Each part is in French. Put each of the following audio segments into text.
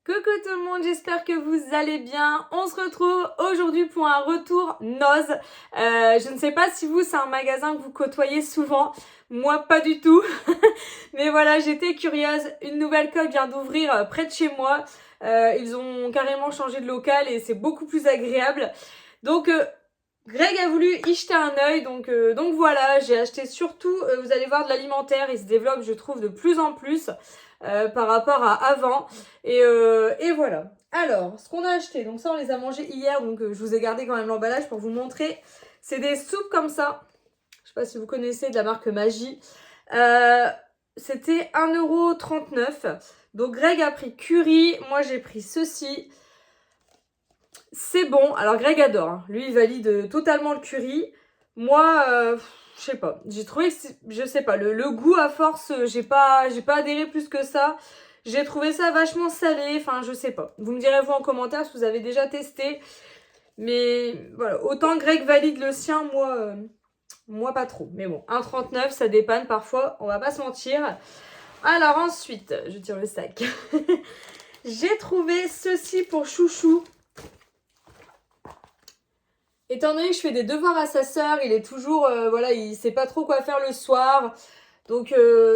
Coucou tout le monde, j'espère que vous allez bien. On se retrouve aujourd'hui pour un retour Noz. Je ne sais pas si vous, c'est un magasin que vous côtoyez souvent. Moi, pas du tout. Mais voilà, j'étais curieuse. Une nouvelle coque vient d'ouvrir près de chez moi. Ils ont carrément changé de local et c'est beaucoup plus agréable. Donc, Greg a voulu y jeter un œil. Donc voilà, j'ai acheté surtout, vous allez voir, de l'alimentaire. Il se développe, je trouve, de plus en plus par rapport à avant. Et voilà. Alors, ce qu'on a acheté, donc ça on les a mangés hier, donc je vous ai gardé quand même l'emballage pour vous montrer. C'est des soupes comme ça. Je sais pas si vous connaissez, de la marque Maggi. C'était 1,39 €. Donc Greg a pris curry, moi j'ai pris ceci. C'est bon. Alors Greg adore, hein. Lui il valide totalement le curry. Moi, je sais pas. J'ai trouvé que je sais pas, le goût à force, j'ai pas adhéré plus que ça. J'ai trouvé ça vachement salé, enfin je sais pas. Vous me direz vous en commentaire si vous avez déjà testé. Mais voilà, autant Greg valide le sien, moi pas trop. Mais bon, 1,39 ça dépanne parfois, on va pas se mentir. Alors ensuite, je tire le sac. J'ai trouvé ceci pour Chouchou. Étant donné que je fais des devoirs à sa sœur, il est toujours, voilà, il sait pas trop quoi faire le soir. Donc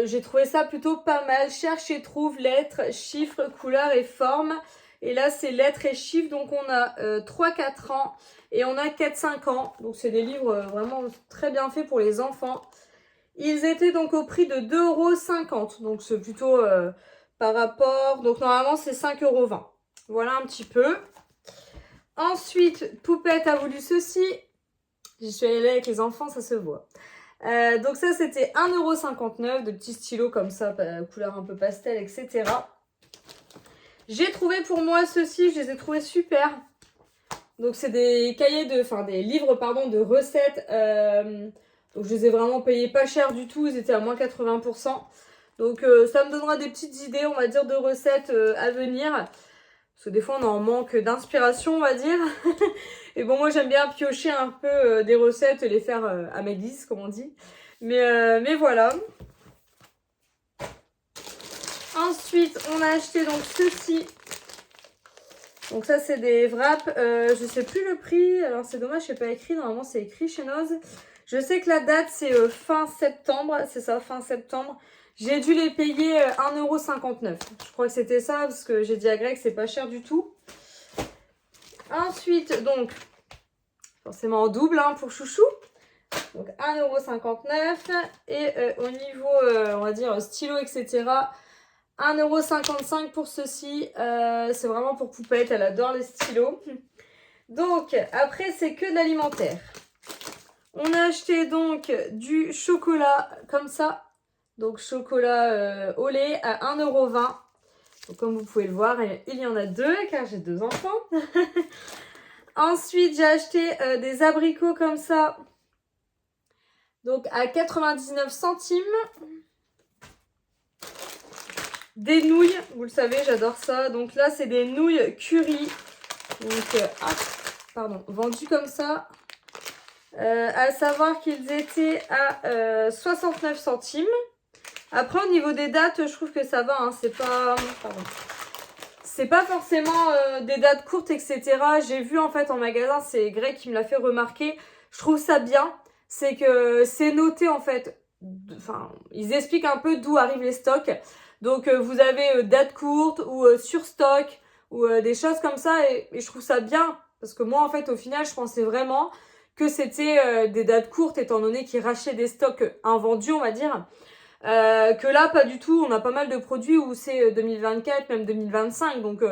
j'ai trouvé ça plutôt pas mal. Cherche et trouve lettres, chiffres, couleurs et formes. Et là c'est lettres et chiffres. Donc on a 3-4 ans et on a 4-5 ans. Donc c'est des livres vraiment très bien faits pour les enfants. Ils étaient donc au prix de 2,50 €. Donc c'est plutôt par rapport... Donc normalement c'est 5,20 €. Voilà un petit peu. Ensuite, Poupette a voulu ceci. J'y suis allée avec les enfants, ça se voit. Donc ça, c'était 1,59 €, de petits stylos comme ça, couleur un peu pastel, etc. J'ai trouvé pour moi ceci, je les ai trouvés super. Donc c'est des cahiers des livres, pardon, de recettes. Donc je les ai vraiment payés pas cher du tout, ils étaient à moins 80%. Donc ça me donnera des petites idées, on va dire, de recettes à venir. Parce que des fois, on en manque d'inspiration, on va dire. Et bon, moi, j'aime bien piocher un peu des recettes et les faire à ma guise, comme on dit. Mais voilà. Ensuite, on a acheté donc ceci. Donc ça, c'est des wraps. Je sais plus le prix. Alors, c'est dommage, c'est pas écrit. Normalement, c'est écrit chez Noz. Je sais que la date, c'est fin septembre. C'est ça, fin septembre. J'ai dû les payer 1,59 €. Je crois que c'était ça, parce que j'ai dit à Greg, c'est pas cher du tout. Ensuite, donc, forcément en double hein, pour Chouchou. Donc 1,59 €. Et au niveau, on va dire, stylo, etc., 1,55 € pour ceci. C'est vraiment pour Poupette, elle adore les stylos. Donc, après, c'est que de l'alimentaire. On a acheté donc du chocolat comme ça. Donc, chocolat au lait à 1,20 €. Donc, comme vous pouvez le voir, il y en a deux car j'ai deux enfants. Ensuite, j'ai acheté des abricots comme ça. Donc, à 99 centimes. Des nouilles, vous le savez, j'adore ça. Donc là, c'est des nouilles curry. Donc, vendues comme ça. À savoir qu'ils étaient à 69 centimes. Après, au niveau des dates, je trouve que ça va. Hein, c'est pas forcément des dates courtes, etc. J'ai vu en fait en magasin, c'est Greg qui me l'a fait remarquer. Je trouve ça bien. C'est que c'est noté en fait. Ils expliquent un peu d'où arrivent les stocks. Donc vous avez date courte ou sur stock ou des choses comme ça. Et je trouve ça bien. Parce que moi en fait au final je pensais vraiment que c'était des dates courtes étant donné qu'ils rachetaient des stocks invendus on va dire. Que là, pas du tout. On a pas mal de produits où c'est 2024, même 2025. Donc,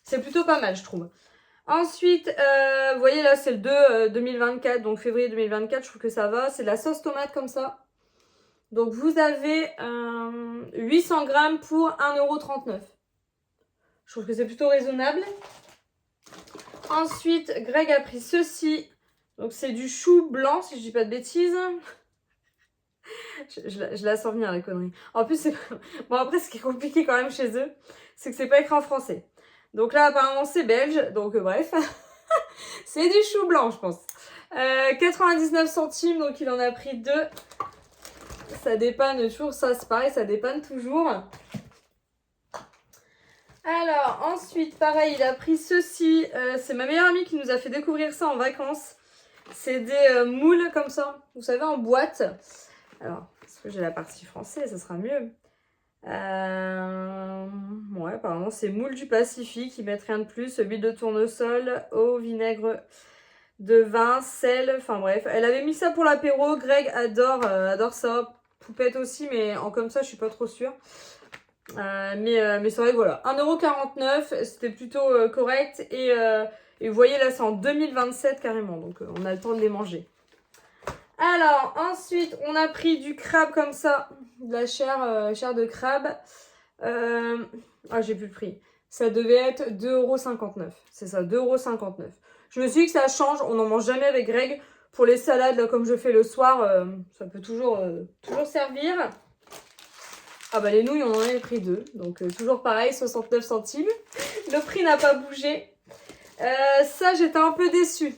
c'est plutôt pas mal, je trouve. Ensuite, vous voyez là, c'est le 2 2024. Donc, février 2024, je trouve que ça va. C'est de la sauce tomate comme ça. Donc, vous avez 800 grammes pour 1,39 €. Je trouve que c'est plutôt raisonnable. Ensuite, Greg a pris ceci. Donc, c'est du chou blanc, si je dis pas de bêtises. Je la sens venir, la connerie. En plus, bon, après, ce qui est compliqué quand même chez eux, c'est que c'est pas écrit en français. Donc là, apparemment, c'est belge. Donc, bref. C'est du chou blanc, je pense. 99 centimes, donc il en a pris deux. Ça dépanne toujours. Ça, c'est pareil, ça dépanne toujours. Alors, ensuite, pareil, il a pris ceci. C'est ma meilleure amie qui nous a fait découvrir ça en vacances. C'est des moules comme ça, vous savez, en boîte. Alors, est-ce que j'ai la partie française, ça sera mieux. Ouais, apparemment, c'est moules du Pacifique. Ils mettent rien de plus. Huile de tournesol, eau, vinaigre de vin, sel. Enfin bref, elle avait mis ça pour l'apéro. Greg adore ça. Poupette aussi, mais en comme ça, je suis pas trop sûre. Mais c'est vrai que voilà, 1,49€, c'était plutôt correct. Et vous voyez là, c'est en 2027 carrément, donc on a le temps de les manger. Alors, ensuite, on a pris du crabe comme ça, de la chair de crabe. Ah, j'ai plus le prix. Ça devait être 2,59€. C'est ça, 2,59€. Je me suis dit que ça change, on n'en mange jamais avec Greg. Pour les salades, là, comme je fais le soir, ça peut toujours servir. Ah bah les nouilles, on en avait pris 2. Donc toujours pareil, 69 centimes. Le prix n'a pas bougé. Ça, j'étais un peu déçue.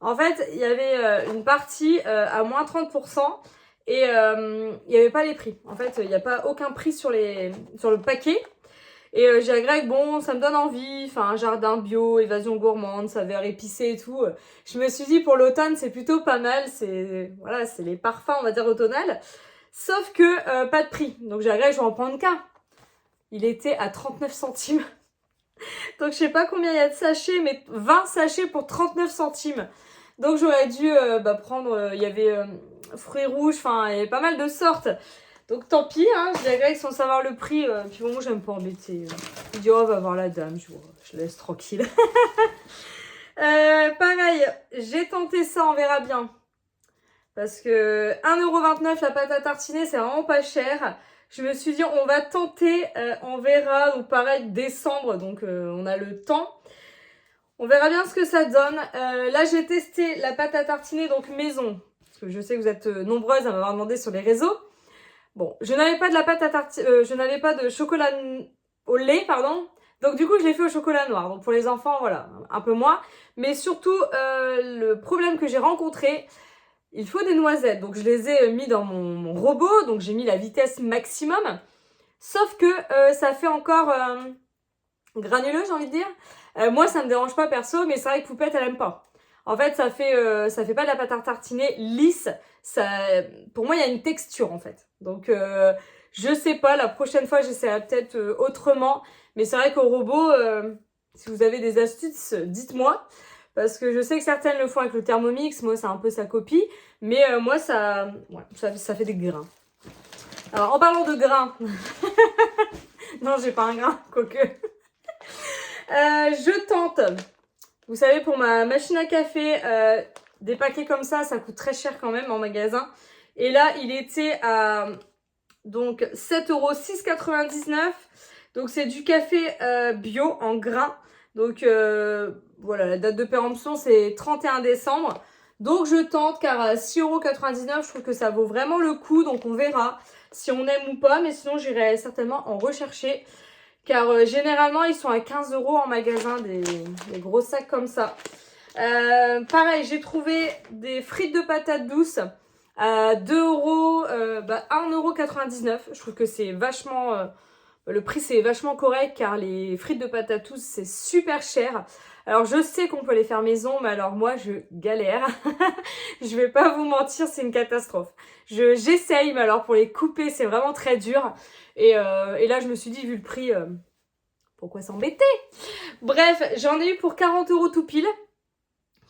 En fait, il y avait une partie à moins 30% et il n'y avait pas les prix. En fait, il n'y a pas aucun prix sur le paquet. Et j'ai dit à Greg, bon, ça me donne envie. Enfin, un jardin bio, évasion gourmande, saveur épicée et tout. Je me suis dit, pour l'automne, c'est plutôt pas mal. Voilà, c'est les parfums, on va dire, automnales. Sauf que pas de prix. Donc j'ai dit à Greg, je vais en prendre qu'un. Il était à 39 centimes. Donc je sais pas combien il y a de sachets, mais 20 sachets pour 39 centimes. Donc j'aurais dû prendre, il y avait fruits rouges, enfin il y avait pas mal de sortes. Donc tant pis, hein, je dis à Greg sans savoir le prix, puis bon, moi j'aime pas embêter. Il dit oh va voir la dame, je laisse tranquille. Pareil, j'ai tenté ça, on verra bien. Parce que 1,29€ la pâte à tartiner, c'est vraiment pas cher. Je me suis dit, on va tenter, on verra. Donc pareil, décembre, donc on a le temps. On verra bien ce que ça donne. Là, j'ai testé la pâte à tartiner, donc maison. Parce que je sais que vous êtes nombreuses à m'avoir demandé sur les réseaux. Bon, je n'avais pas de la pâte à tartiner, je n'avais pas de chocolat au lait, pardon. Donc du coup, je l'ai fait au chocolat noir. Donc pour les enfants, voilà, un peu moins. Mais surtout, le problème que j'ai rencontré, il faut des noisettes. Donc je les ai mis dans mon robot. Donc j'ai mis la vitesse maximum. Sauf que ça fait encore granuleux, j'ai envie de dire. Moi, ça me dérange pas perso, mais c'est vrai que Poupette, elle aime pas. En fait, ça fait pas de la pâte à tartiner lisse. Pour moi, il y a une texture en fait. Donc je sais pas, la prochaine fois, j'essaierai peut-être autrement. Mais c'est vrai qu'au robot, si vous avez des astuces, dites-moi. Parce que je sais que certaines le font avec le Thermomix, moi c'est un peu sa copie, mais moi ça fait des grains. Alors en parlant de grains, non j'ai pas un grain, quoique. Je tente, vous savez pour ma machine à café, des paquets comme ça coûte très cher quand même en magasin. Et là il était à donc 7,6,99€, donc c'est du café bio en grains. Donc voilà, la date de péremption c'est 31 décembre. Donc je tente car à 6,99€, je trouve que ça vaut vraiment le coup. Donc on verra si on aime ou pas. Mais sinon j'irai certainement en rechercher. Car généralement ils sont à 15€ en magasin, des gros sacs comme ça. Pareil, j'ai trouvé des frites de patates douces à 2€, 1,99€. Je trouve que c'est vachement... le prix c'est vachement correct car les frites de patates douces c'est super cher. Alors je sais qu'on peut les faire maison, mais alors moi je galère. Je vais pas vous mentir, c'est une catastrophe. J'essaye, mais alors pour les couper c'est vraiment très dur. Et là je me suis dit vu le prix, pourquoi s'embêter? Bref, j'en ai eu pour 40€ tout pile.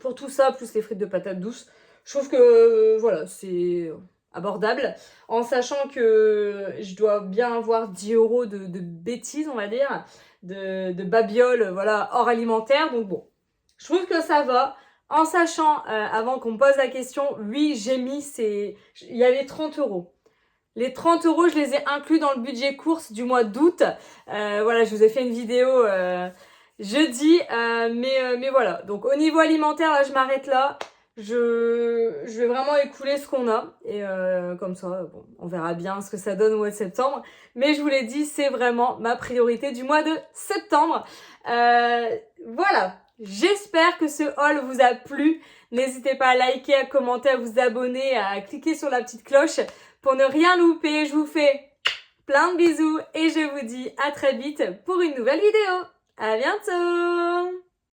Pour tout ça, plus les frites de patates douces. Je trouve que voilà, c'est abordable, en sachant que je dois bien avoir 10€ de bêtises, on va dire, de babioles, voilà, hors alimentaire. Donc bon, je trouve que ça va. En sachant, avant qu'on me pose la question, oui, j'ai mis, il y avait 30€. Les 30€, je les ai inclus dans le budget course du mois d'août. Voilà, je vous ai fait une vidéo jeudi, mais voilà. Donc au niveau alimentaire, là, je m'arrête là. Je vais vraiment écouler ce qu'on a. Et comme ça, bon, on verra bien ce que ça donne au mois de septembre. Mais je vous l'ai dit, c'est vraiment ma priorité du mois de septembre. Voilà. J'espère que ce haul vous a plu. N'hésitez pas à liker, à commenter, à vous abonner, à cliquer sur la petite cloche pour ne rien louper. Je vous fais plein de bisous et je vous dis à très vite pour une nouvelle vidéo. À bientôt!